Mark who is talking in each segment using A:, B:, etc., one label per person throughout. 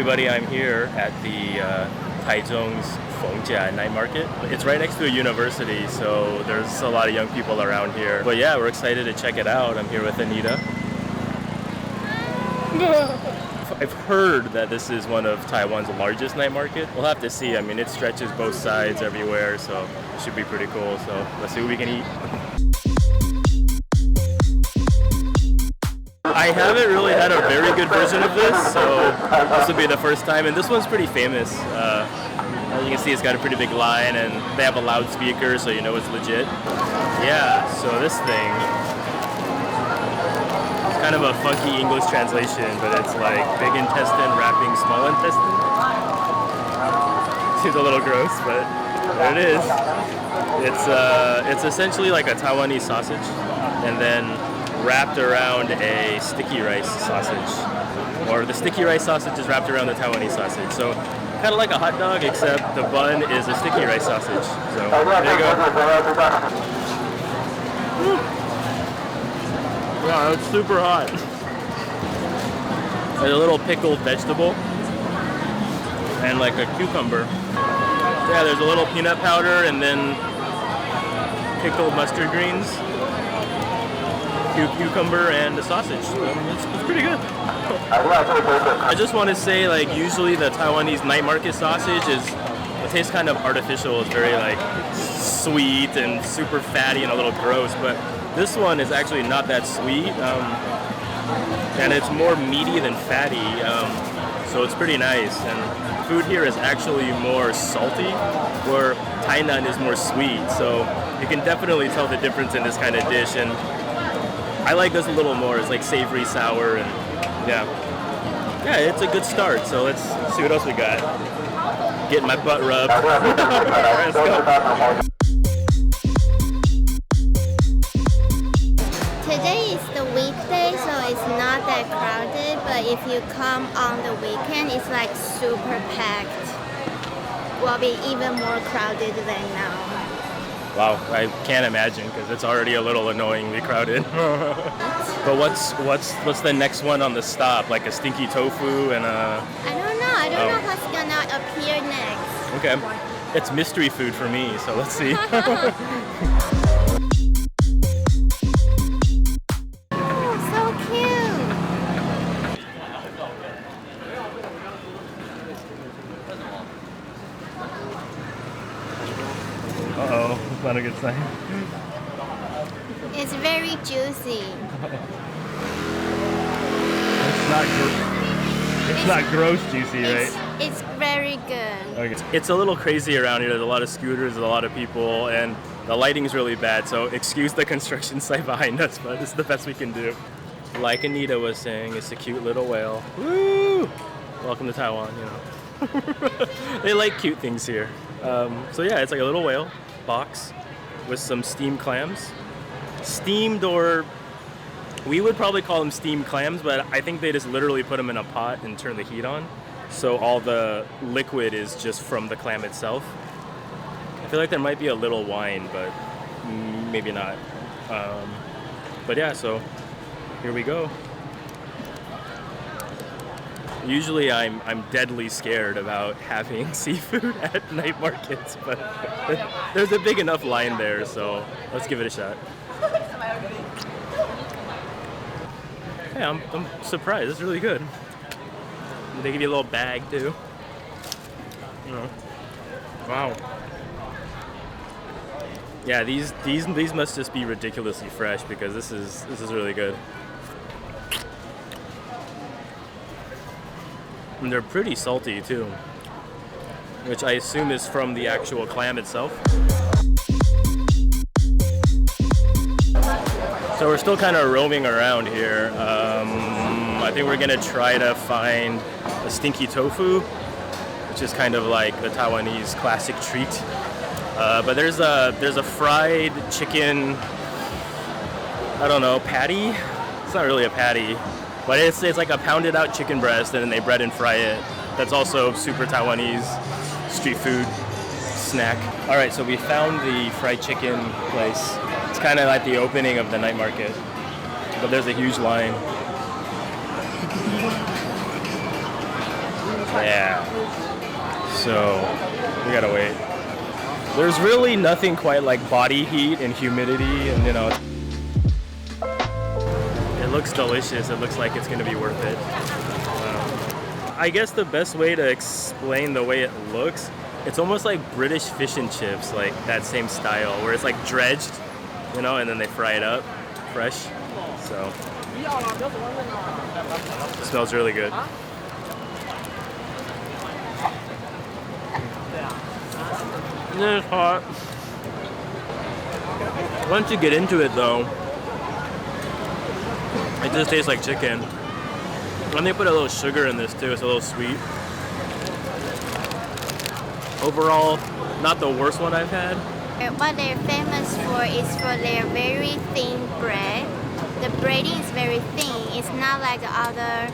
A: everybody, I'm here at the Taichung's Feng Chia Night Market. It's right next to a university, so there's a lot of young people around here. But yeah, we're excited to check it out. I'm here with Anita. I've heard that this is one of Taiwan's largest night market. We'll have to see. I mean, it stretches both sides everywhere, so it should be pretty cool. So let's see what we can eat. I haven't really had a very good version of this, so this will be the first time. And this one's pretty famous. As you can see, it's got a pretty big line, and they have a loudspeaker, so you know it's legit. Yeah, so this thing, it's kind of a funky English translation, but it's like big intestine wrapping small intestine. Seems a little gross, but there it is. It's essentially like a Taiwanese sausage, and then wrapped around a sticky rice sausage, or the sticky rice sausage is wrapped around the Taiwanese sausage. So kind of like a hot dog, except the bun is a sticky rice sausage. So there you go. Wow, it's super hot. There's a little pickled vegetable and like a cucumber. Yeah, there's a little peanut powder and then pickled mustard greens, cucumber, and the sausage. It's pretty good. I just want to say, like, usually the Taiwanese night market sausage it tastes kind of artificial. It's very like sweet and super fatty and a little gross, but this one is actually not that sweet, and it's more meaty than fatty, so it's pretty nice. And food here is actually more salty, where Tainan is more sweet, so you can definitely tell the difference in this kind of dish. And I like this a little more. It's like savory, sour, and yeah, it's a good start. So let's see what else we got. Getting my butt rubbed. Let's go.
B: Today is the weekday, so it's not that crowded, but if you come on the weekend, it's like super packed. Will be even more crowded than now.
A: Wow, I can't imagine because it's already a little annoyingly crowded. But what's the next one on the stop? Like a stinky tofu and a...
B: I don't know what's gonna appear next.
A: Okay, it's mystery food for me, so let's see. Uh-oh, that's not a good sign.
B: It's very juicy.
A: It's not gross juicy, right?
B: It's very good.
A: Okay. It's a little crazy around here. There's a lot of scooters, a lot of people, and the lighting's really bad, so excuse the construction site behind us, but this is the best we can do. Like Anita was saying, it's a cute little whale. Woo! Welcome to Taiwan, you know. They like cute things here. So yeah, it's like a little whale box with some steamed clams. Steamed, or we would probably call them steamed clams, but I think they just literally put them in a pot and turn the heat on. So all the liquid is just from the clam itself. I feel like there might be a little wine, but maybe not. But yeah, so here we go. Usually I'm deadly scared about having seafood at night markets, but there's a big enough line there, so let's give it a shot. Yeah, I'm surprised. It's really good. They give you a little bag too. You know. Wow. Yeah, these must just be ridiculously fresh because this is really good. And they're pretty salty too, which I assume is from the actual clam itself. So we're still kind of roaming around here. I think we're gonna try to find a stinky tofu, which is kind of like the Taiwanese classic treat. But there's a fried chicken, I don't know, patty? It's not really a patty. But it's like a pounded out chicken breast and then they bread and fry it. That's also super Taiwanese street food snack. All right, so we found the fried chicken place. It's kind of like the opening of the night market, but there's a huge line. Yeah. So we gotta wait. There's really nothing quite like body heat and humidity, and you know, it looks delicious. It looks like it's gonna be worth it. I guess the best way to explain the way it looks, it's almost like British fish and chips, like that same style, where it's like dredged, you know, and then they fry it up fresh. So it smells really good. It's hot. Once you get into it though, it just tastes like chicken. And they put a little sugar in this too, it's a little sweet. Overall, not the worst one I've had.
B: What they're famous for is for their very thin bread. The breading is very thin. It's not like the other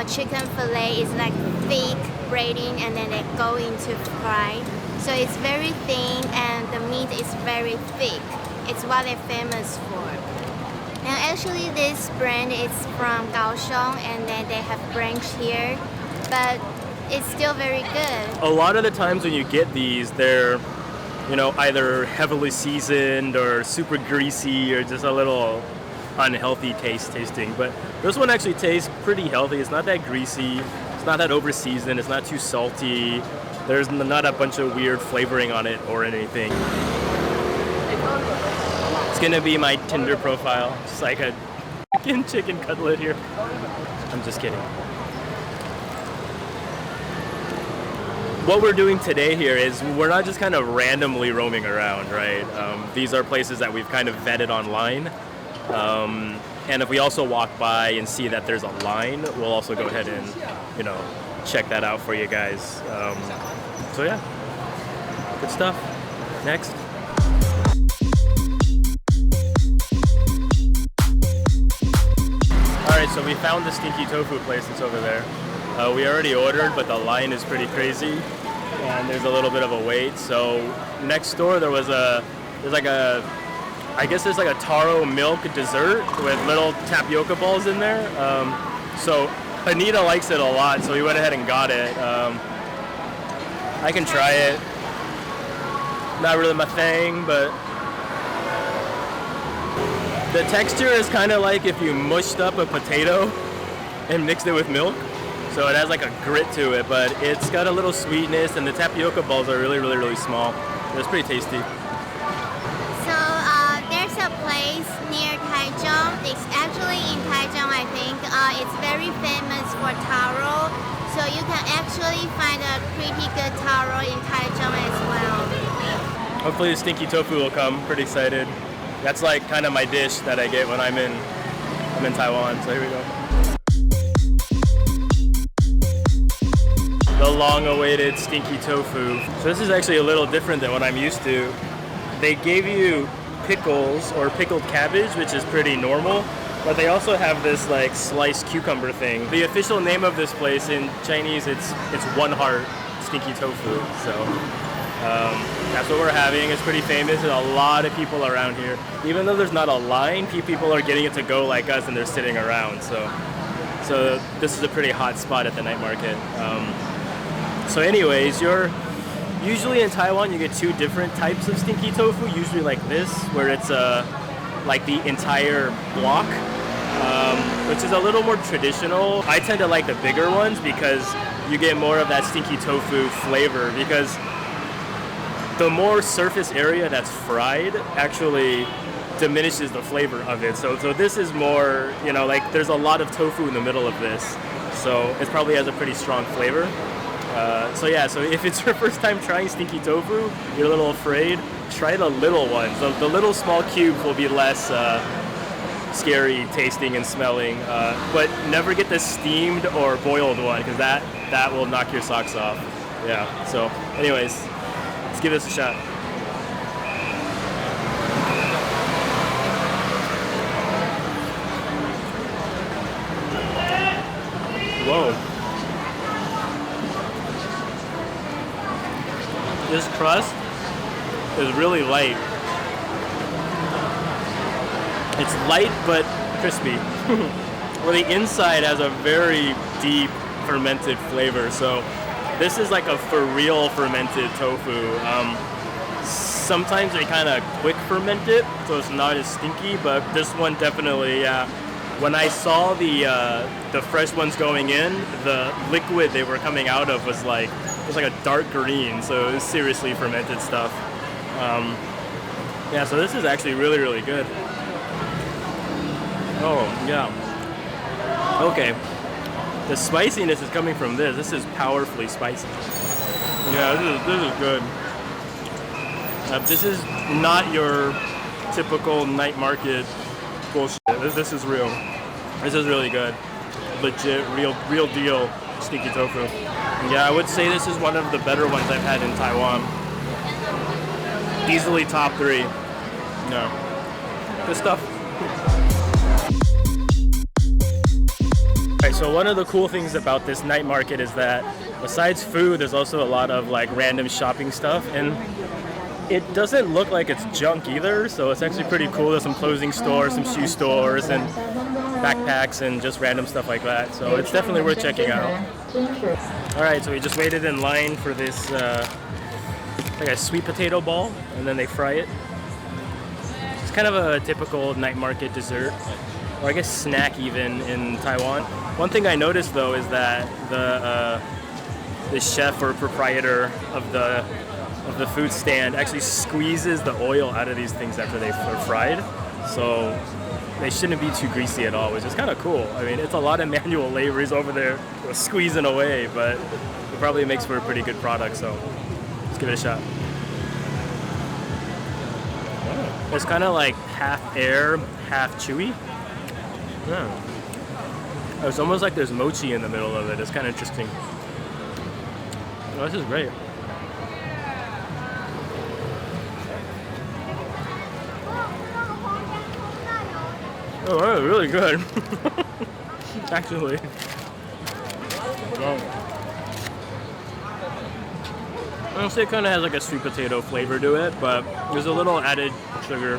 B: chicken fillet. It's like thick breading and then they go into fry. So it's very thin and the meat is very thick. It's what they're famous for. And actually this brand is from Kaohsiung and then they have branch here, but it's still very good.
A: A lot of the times when you get these, they're, you know, either heavily seasoned or super greasy or just a little unhealthy tasting. But this one actually tastes pretty healthy. It's not that greasy, it's not that over seasoned, it's not too salty. There's not a bunch of weird flavoring on it or anything. It's gonna be my Tinder profile. Just like a chicken cutlet here. I'm just kidding. What we're doing today here is we're not just kind of randomly roaming around, right? These are places that we've kind of vetted online. And if we also walk by and see that there's a line, we'll also go ahead and, you know, check that out for you guys. So yeah, good stuff. Next. All right, so we found the Stinky Tofu place that's over there. We already ordered, but the line is pretty crazy, and there's a little bit of a wait. So next door there's like a Taro milk dessert with little tapioca balls in there. So Anita likes it a lot, so we went ahead and got it. I can try it. Not really my thing, but the texture is kind of like if you mushed up a potato and mixed it with milk. So it has like a grit to it, but it's got a little sweetness, and the tapioca balls are really small. It's pretty tasty.
B: So there's a place near Taichung. It's actually in Taichung, I think. It's very famous for taro. So you can actually find a pretty good taro in Taichung as well.
A: Hopefully the Stinky Tofu will come. Pretty excited. That's like kind of my dish that I get when I'm in Taiwan. So here we go. The long-awaited Stinky Tofu. So this is actually a little different than what I'm used to. They gave you pickles or pickled cabbage, which is pretty normal, but they also have this like sliced cucumber thing. The official name of this place in Chinese, it's One Heart Stinky Tofu. So that's what we're having. It's pretty famous. There's a lot of people around here. Even though there's not a line, people are getting it to go like us, and they're sitting around. So this is a pretty hot spot at the night market. So anyways, usually in Taiwan you get two different types of Stinky Tofu, usually like this, where it's like the entire block, which is a little more traditional. I tend to like the bigger ones because you get more of that Stinky Tofu flavor, because the more surface area that's fried actually diminishes the flavor of it. So this is more, you know, like there's a lot of tofu in the middle of this, so it probably has a pretty strong flavor. So if it's your first time trying Stinky Tofu, you're a little afraid, try the little ones. The little small cubes will be less scary tasting and smelling, but never get the steamed or boiled one, because that will knock your socks off. Yeah, so anyways, let's give this a shot. Whoa. This crust is really light. It's light but crispy. Well, the inside has a very deep fermented flavor. So this is like a for real fermented tofu. Sometimes they kind of quick ferment it, so it's not as stinky, but this one definitely, yeah. When I saw the fresh ones going in, the liquid they were coming out of was like a dark green, so it was seriously fermented stuff. Yeah, so this is actually really, really good. Oh, yeah. Okay. The spiciness is coming from this. This is powerfully spicy. Yeah, this is good. This is not your typical night market bullshit. This is real. This is really good. Legit, real deal stinky tofu. Yeah, I would say this is one of the better ones I've had in Taiwan. Easily top 3. No. Good stuff. Alright, so one of the cool things about this night market is that besides food, there's also a lot of like random shopping stuff, and it doesn't look like it's junk either, so it's actually pretty cool. There's some clothing stores, some shoe stores, and backpacks, and just random stuff like that. So it's definitely worth checking out. Alright, so we just waited in line for this like a sweet potato ball, and then they fry it. It's kind of a typical night market dessert, or I guess snack even, in Taiwan. One thing I noticed though is that the chef or proprietor of the food stand actually squeezes the oil out of these things after they're fried, so they shouldn't be too greasy at all, which is kind of cool. I mean, it's a lot of manual labor. He's over there squeezing away, but it probably makes for a pretty good product, so let's give it a shot. It's kind of like half air, half chewy. Yeah. It's almost like there's mochi in the middle of it. It's kind of interesting. Oh, this is great. Oh, that is really good. Actually. Wow. Honestly, it kind of has like a sweet potato flavor to it, but there's a little added sugar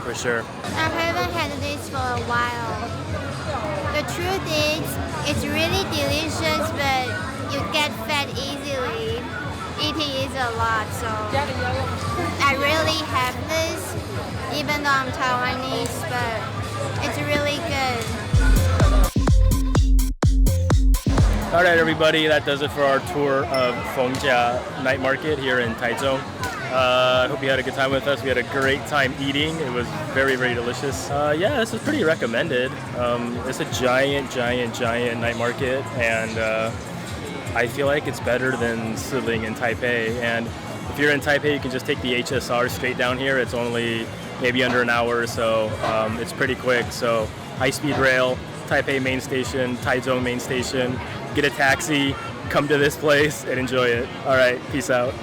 A: for sure.
B: I haven't had this for a while. The truth is, it's really delicious, but you get fat easily. Eating is a lot, so I really have this, even though I'm Taiwanese, but it's really good.
A: Alright everybody, that does it for our tour of Feng Chia Night Market here in Taichung. I hope you had a good time with us. We had a great time eating. It was very, very delicious. Yeah, this is pretty recommended. It's a giant night market, and I feel like it's better than Siling in Taipei. And if you're in Taipei, you can just take the HSR straight down here. It's only maybe under an hour or so. It's pretty quick. So high-speed rail, Taipei main station, Taichung main station. Get a taxi, come to this place, and enjoy it. All right, peace out.